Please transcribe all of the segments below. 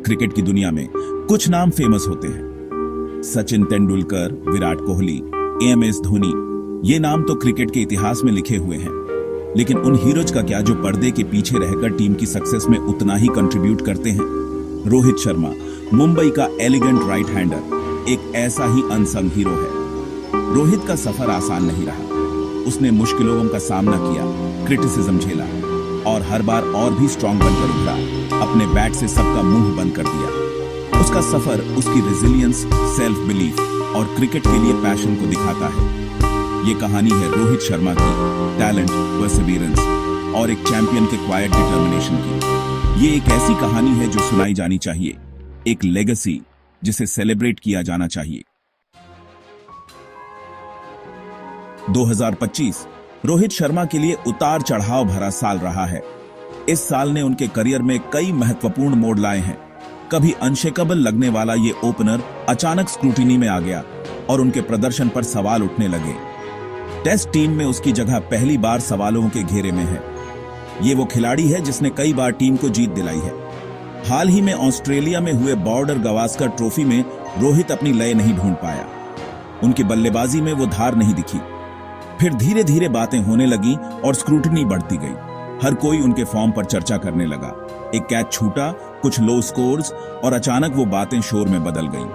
Cricket की दुनिया में कुछ नाम फेमस होते हैं। सचिन तेंदुलकर, विराट कोहली, एएमएस धोनी, ये नाम तो क्रिकेट के इतिहास में लिखे हुए हैं। लेकिन उन हीरोज का क्या जो पर्दे के पीछे रहकर टीम की सक्सेस में उतना ही कंट्रीब्यूट करते हैं? रोहित शर्मा, मुंबई का एलिगेंट राइट हैंडर, एक ऐसा ही अनसंग हीरो है। रोहित का सफर आसान नहीं रहा। उसने मुश्किलों का सामना किया, क्रिटिसिज्म झेला और हर बार और भी स्ट्रांग बनकर उभरा। अपने बैट से सबका मुंह बंद कर दिया। उसका सफर उसकी रेजिलियंस, सेल्फ बिलीफ और क्रिकेट के लिए पैशन को दिखाता है। ये कहानी है रोहित शर्मा की टैलेंट, परसिवियरेंस और एक चैंपियन के क्वाइट डिटर्मिनेशन की। ये एक ऐसी कहानी है जो सुनाई जानी चाहिए, एक लेगेसी जिसे सेलिब्रेट किया जाना चाहिए। 2025 रोहित शर्मा के लिए उतार चढ़ाव भरा साल रहा है। इस साल ने उनके करियर में कई महत्वपूर्ण मोड़ लाए हैं। कभी अनशेकेबल लगने वाला ये ओपनर अचानक स्क्रूटिनी में आ गया और उनके प्रदर्शन पर सवाल उठने लगे। टेस्ट टीम में उसकी जगह पहली बार सवालों के घेरे में है। ये वो खिलाड़ी है जिसने कई बार टीम को जीत दिलाई है। हाल ही में ऑस्ट्रेलिया में हुए बॉर्डर गावस्कर ट्रॉफी में रोहित अपनी लय नहीं ढूंढ पाया। उनकी बल्लेबाजी में वो धार नहीं दिखी। फिर धीरे धीरे बातें होने लगी और स्क्रूटिनी बढ़ती गई। हर कोई उनके फॉर्म पर चर्चा करने लगा। एक कैच छूटा, कुछ लो स्कोर्स और अचानक वो बातें शोर में बदल गईं।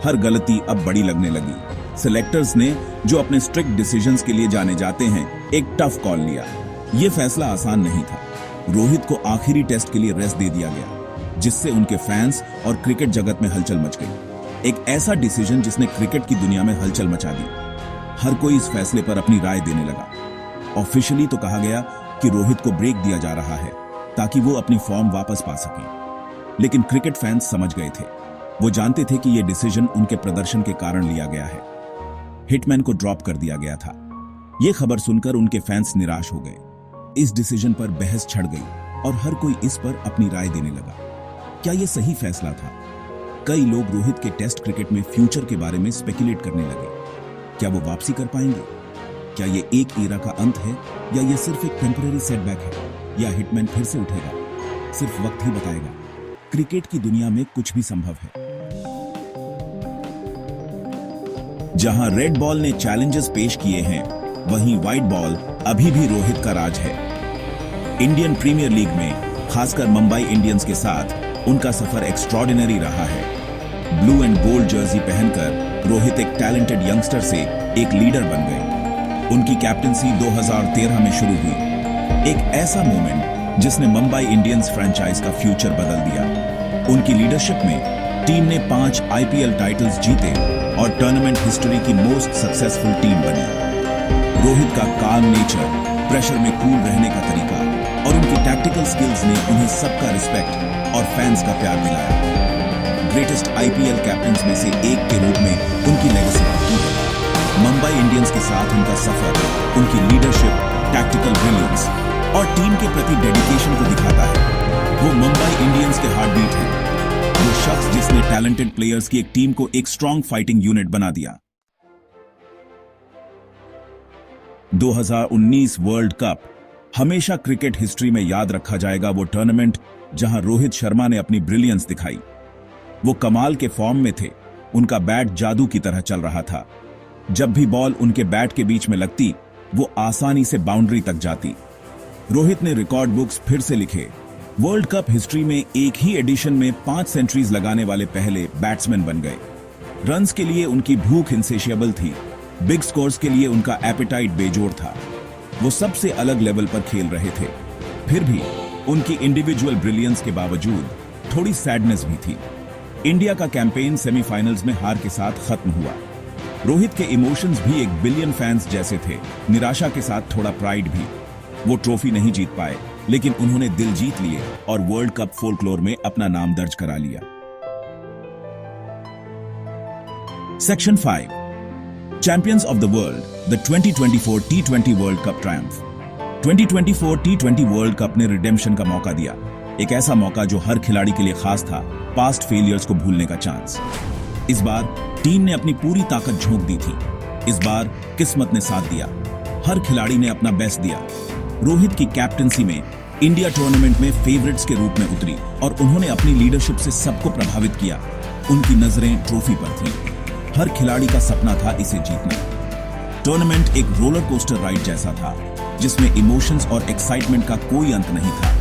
हर गलती अब बड़ी लगने लगी। सिलेक्टर्स ने, जो अपने स्ट्रिक्ट डिसीजंस के लिए जाने जाते हैं, एक टफ कॉल लिया। ये फैसला आसान नहीं था। रोहित को आखिरी टेस्ट के लिए रेस्ट दे दिया गया, जिससे उनके फैंस और क्रिकेट जगत में हलचल मच गई। एक ऐसा डिसीजन जिसने क्रिकेट की दुनिया में हलचल मचा दी। हर कोई इस फैसले पर अपनी राय देने लगा। ऑफिशियली तो कहा गया कि रोहित को ब्रेक दिया जा रहा है ताकि वो अपनी फॉर्म वापस पा सकें। लेकिन क्रिकेट फैंस समझ गए थे। वो जानते थे कि यह डिसीजन उनके प्रदर्शन के कारण लिया गया है। हिटमैन को ड्रॉप कर दिया गया था। यह खबर सुनकर उनके फैंस निराश हो गए। इस डिसीजन पर बहस छिड़ गई और हर कोई इस पर अपनी राय देने लगा। क्या यह सही फैसला था? कई लोग रोहित के टेस्ट क्रिकेट में फ्यूचर के बारे में स्पेकुलेट करने लगे। क्या वो वापसी कर पाएंगे? क्या ये एक एरा का अंत है या ये सिर्फ एक टेम्पररी सेटबैक है? या हिटमैन फिर से उठेगा? सिर्फ वक्त ही बताएगा। क्रिकेट की दुनिया में कुछ भी संभव है। जहां रेड बॉल ने चैलेंजेस पेश किए हैं, वहीं व्हाइट बॉल अभी भी रोहित का राज है। इंडियन प्रीमियर लीग में, खासकर मुंबई इंडियंस के साथ उनका सफर एक्स्ट्रॉर्डिनरी रहा है। ब्लू एंड गोल्ड जर्सी पहनकर रोहित एक टैलेंटेड यंगस्टर से एक लीडर बन गए। उनकी कैप्टनसी 2013 में शुरू हुई, एक ऐसा मोमेंट जिसने मुंबई इंडियंस फ्रेंचाइज का फ्यूचर बदल दिया। उनकी लीडरशिप में टीम ने 5 आईपीएल टाइटल्स जीते और टूर्नामेंट हिस्ट्री की मोस्ट सक्सेसफुल टीम बनी। रोहित का काम नेचर, प्रेशर में कूल रहने का तरीका और उनकी टैक्टिकल स्किल्स ने उन्हें सबका रिस्पेक्ट और फैंस का प्यार दिलाया। ग्रेटेस्ट आईपीएल कैप्टन्स में से एक के रूप में उनकी लेगेसी पक्की है। मुंबई इंडियंस के साथ उनका सफर, उनकी लीडरशिप, टैक्टिकल ब्रिलियंस और टीम के प्रति डेडिकेशन को दिखाता है। वो मुंबई इंडियंस के हार्ट बीट है, वो शख्स जिसने टैलेंटेड प्लेयर्स की एक टीम को एक स्ट्रॉन्ग फाइटिंग यूनिट बना दिया। 2019 वर्ल्ड कप हमेशा क्रिकेट हिस्ट्री में याद रखा जाएगा। वो टूर्नामेंट जहां रोहित शर्मा ने अपनी ब्रिलियंस दिखाई। वो कमाल के फॉर्म में थे। उनका बैट जादू की तरह चल रहा था। जब भी बॉल उनके बैट के बीच में लगती, वो आसानी से बाउंड्री तक जाती। रोहित ने रिकॉर्ड बुक्स फिर से लिखे। वर्ल्ड कप हिस्ट्री में एक ही एडिशन में 5 सेंचुरीज लगाने वाले पहले बैट्समैन बन गए। रन्स के लिए उनकी भूख इनसेशिएबल थी। बिग स्कोर्स के लिए उनका एपेटाइट बेजोड़ था। वो सबसे अलग लेवल पर खेल रहे थे। फिर भी उनकी इंडिविजुअल ब्रिलियंस के बावजूद थोड़ी सैडनेस भी थी। इंडिया का कैंपेन सेमीफाइनल्स में हार के साथ खत्म हुआ। रोहित के इमोशंस भी एक बिलियन फैंस जैसे थे, निराशा के साथ थोड़ा प्राइड भी। वो ट्रॉफी नहीं जीत पाए, लेकिन उन्होंने दिल जीत लिए और वर्ल्ड कप फोल्कलोर में अपना नाम दर्ज करा लिया। Section 5, champions of the world, the 2024 T20 world cup Triumph. 2024 T20 world cup ने रिडेम्पशन का मौका दिया। एक ऐसा मौका जो हर खिलाड़ी के लिए खास था, पास्ट फेलियर्स को भूलने का चांस। इस बार टीम ने अपनी पूरी ताकत झोंक दी थी। इस बार किस्मत ने साथ दिया। हर खिलाड़ी ने अपना बेस्ट दिया। रोहित की कैप्टनसी में इंडिया टूर्नामेंट में फेवरेट्स के रूप में उतरी और उन्होंने अपनी लीडरशिप से सबको प्रभावित किया। उनकी नजरें ट्रॉफी पर थी। हर खिलाड़ी का सपना था इसे जीतना। टूर्नामेंट एक रोलर कोस्टर राइड जैसा था, जिसमें इमोशंस और एक्साइटमेंट का कोई अंत नहीं था।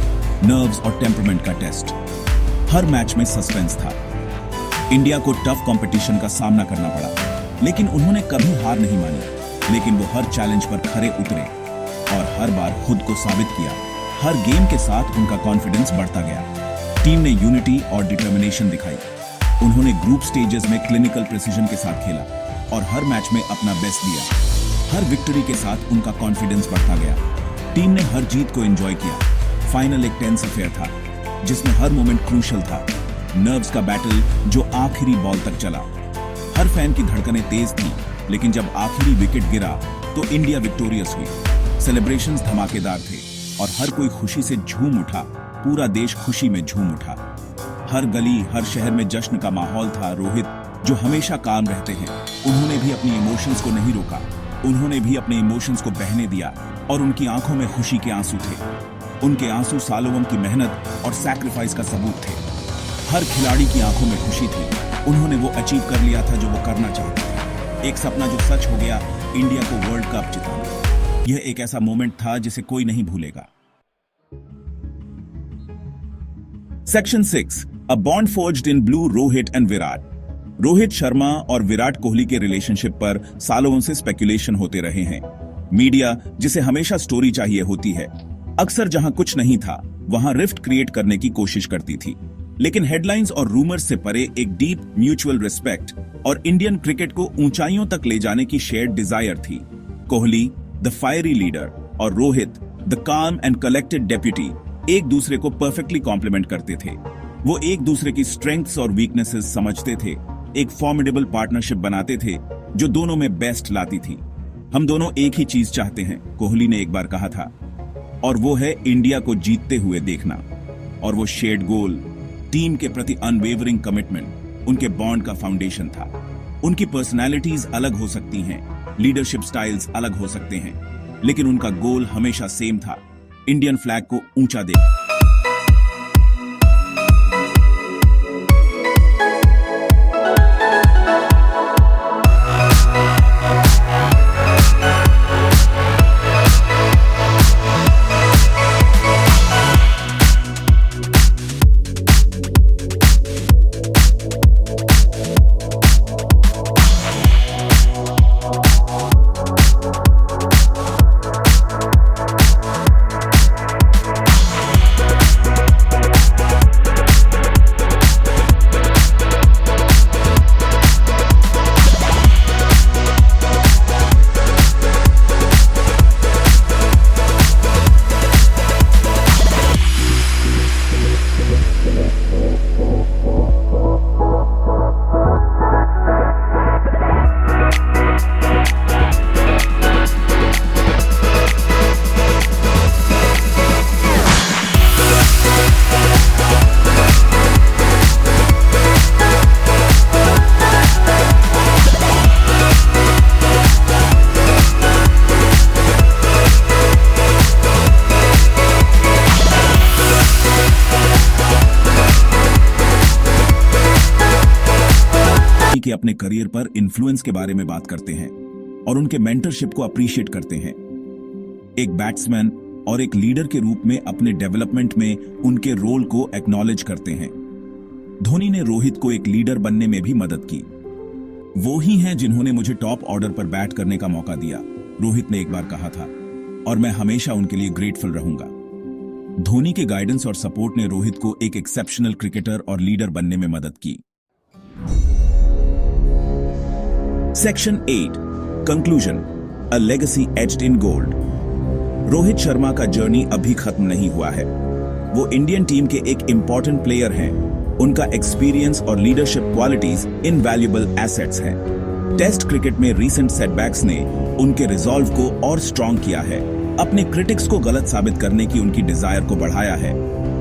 नर्व्स और टेम्परमेंट का टेस्ट। हर मैच में सस्पेंस था। इंडिया को टफ कंपटीशन का सामना करना पड़ा, लेकिन उन्होंने कभी हार नहीं मानी। लेकिन वो हर चैलेंज पर खरे उतरे और हर बार खुद को साबित किया। हर गेम के साथ उनका कॉन्फिडेंस बढ़ता गया। टीम ने यूनिटी और डिटर्मिनेशन दिखाई। उन्होंने ग्रुप स्टेजेस में क्लिनिकल प्रिसीजन के साथ खेला और हर मैच में अपना बेस्ट दिया। हर विक्ट्री के साथ उनका कॉन्फिडेंस बढ़ता गया। टीम ने हर जीत को एंजॉय किया। फाइनल एक टेंस अफेयर था, जिसमें हर मोमेंट क्रूशियल था। नर्व्स का बैटल जो आखिरी बॉल तक चला। हर फैन की धड़कनें तेज थी, लेकिन जब आखिरी विकेट गिरा तो इंडिया विक्टोरियस हुई। सेलिब्रेशंस धमाकेदार थे और हर कोई खुशी से झूम उठा। पूरा देश खुशी में झूम उठा। हर गली, हर शहर में जश्न का माहौल था। रोहित, जो हमेशा काम रहते हैं, उन्होंने भी अपनी इमोशंस को नहीं रोका। उन्होंने भी अपने इमोशंस को बहने दिया और उनकी आंखों में खुशी के आंसू थे। उनके आंसू सालों की मेहनत और सैक्रिफाइस का सबूत थे। हर खिलाड़ी की आंखों में खुशी थी। उन्होंने वो अचीव कर लिया था जो वो करना चाहते थे। एक सपना जो सच हो गया, इंडिया को वर्ल्ड कप जिताना। यह एक ऐसा मोमेंट था जिसे कोई नहीं भूलेगा। Section 6, a bond forged in blue, Rohit and Virat. Rohit Sharma और विराट कोहली के रिलेशनशिप पर सालों से स्पेकुलेशन होते रहे हैं। मीडिया, जिसे हमेशा स्टोरी चाहिए होती है, अक्सर जहां कुछ नहीं था वहां रिफ्ट क्रिएट करने की कोशिश करती थी। लेकिन हेडलाइंस और रूमर्स से परे एक डीप म्यूचुअल रिस्पेक्ट और इंडियन क्रिकेट को ऊंचाइयों तक ले जाने की शेयर्ड डिजायर थी। कोहली, द फायरी लीडर, और रोहित, द काम एंड कलेक्टेड डेप्यूटी, एक दूसरे को परफेक्टली कॉम्प्लीमेंट करते थे। वो एक दूसरे की स्ट्रेंथ्स और वीकनेसेस समझते थे। एक फॉर्मिडेबल पार्टनरशिप बनाते थे जो दोनों में बेस्ट लाती थी। हम दोनों एक ही चीज चाहते हैं, कोहली ने एक बार कहा था, और वो है इंडिया को जीतते हुए देखना। और वो शेयर्ड गोल, टीम के प्रति अनवेवरिंग कमिटमेंट उनके बॉन्ड का फाउंडेशन था। उनकी पर्सनालिटीज अलग हो सकती हैं, लीडरशिप स्टाइल्स अलग हो सकते हैं, लेकिन उनका गोल हमेशा सेम था, इंडियन फ्लैग को ऊंचा देखना। के अपने करियर पर इन्फ्लुएंस के बारे में बात करते हैं और उनके मेंटरशिप को अप्रिशिएट करते हैं। एक बैट्समैन और एक लीडर के रूप में अपने डेवलपमेंट में उनके रोल को एक्नॉलेज करते हैं। धोनी ने रोहित को एक लीडर बनने में भी मदद की। वो ही हैं जिन्होंने मुझे टॉप ऑर्डर पर बैट करने का मौका दिया, रोहित ने एक बार कहा था, और मैं हमेशा उनके लिए ग्रेटफुल रहूंगा। धोनी के गाइडेंस और सपोर्ट ने रोहित को एक एक्सेप्शनल क्रिकेटर और लीडर बनने में मदद की। Section 8, conclusion, a legacy aged in gold. Rohit Sharma का जर्नी अभी खत्म नहीं हुआ है। वो इंडियन टीम के एक इंपॉर्टेंट प्लेयर हैं। उनका एक्सपीरियंस और लीडरशिप क्वालिटीज इनवैल्यूएबल एसेट्स हैं। टेस्ट क्रिकेट में रीसेंट सेटबैक्स ने उनके रिजॉल्व को और स्ट्रॉन्ग किया है। अपने क्रिटिक्स को गलत साबित करने की उनकी डिजायर को बढ़ाया है।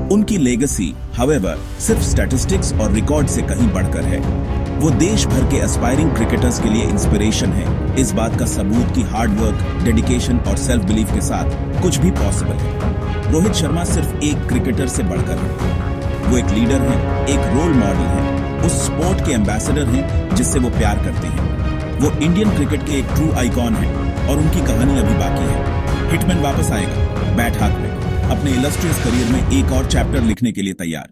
उनकी लेगेसी, हाउएवर, सिर्फ स्टैटिस्टिक्स और रिकॉर्ड से कहीं बढ़कर है। वो देश भर के एस्पायरिंग क्रिकेटर्स के लिए इंस्पिरेशन है। इस बात का सबूत कि हार्ड वर्क, डेडिकेशन और सेल्फ बिलीफ के साथ कुछ भी पॉसिबल है। रोहित शर्मा सिर्फ एक क्रिकेटर से बढ़कर है। वो एक लीडर है, एक रोल मॉडल है, उस स्पोर्ट के एम्बेसडर हैं जिससे वो प्यार करते हैं। वो इंडियन क्रिकेट के एक ट्रू आइकॉन है और उनकी कहानी अभी बाकी है। हिटमैन वापस आएगा बैट हाथ में, अपने इलस्ट्रियस करियर में एक और चैप्टर लिखने के लिए तैयार।